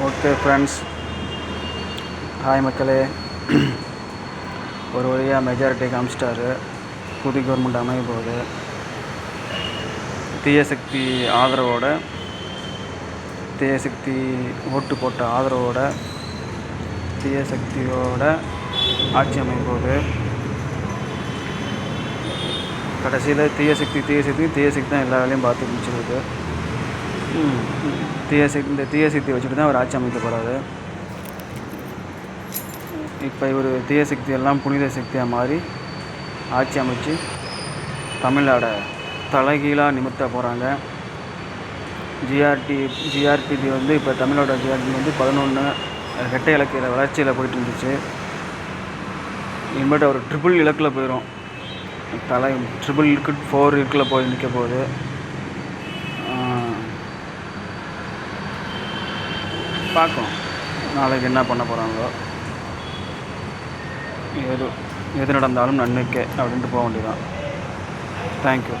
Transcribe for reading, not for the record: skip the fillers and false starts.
Okay friends, hi மக்களே. ஒரு வழியாக மெஜாரிட்டி காமிச்சிட்டாரு. புது கவர்மெண்ட் அமைய போகுது. தீய சக்தி ஆதரவோட, தீய சக்தி ஓட்டு போட்ட ஆதரவோட, தீய சக்தியோட ஆட்சி அமைய போகுது. கடைசியில் தீய சக்தி தான் எல்லா வேலையும் பார்த்து முடிச்சிருக்கு. இந்த தீய சக்தியை வச்சுட்டு தான் அவர் ஆட்சி அமைக்க போகிறாரு. இப்போ இவர் தீய சக்தி எல்லாம் புனித சக்தியாக மாறி ஆட்சி அமைச்சு தமிழ்நாடை தலைகீழாக நிமிர்த்த போகிறாங்க. ஜிஆர்டிபி வந்து இப்போ தமிழோட ஜிஆர்டிபி வந்து 11 ரெட்டை இலக்கிய வளர்ச்சியில் போயிட்டு இருந்துச்சு. இனிமேட்டு அவர் ட்ரிபிள் இலக்கில் போயிடும். ட்ரிபிள் இருக்கு 4 இலக்கில் போய் நிற்க போகுது. பார்க்கலாம் நாளைக்கு என்ன பண்ண போகிறாங்களோ. எது நடந்தாலும் நன்மைக்கே அப்படின்ட்டு போக வேண்டியதான். தேங்க்யூ.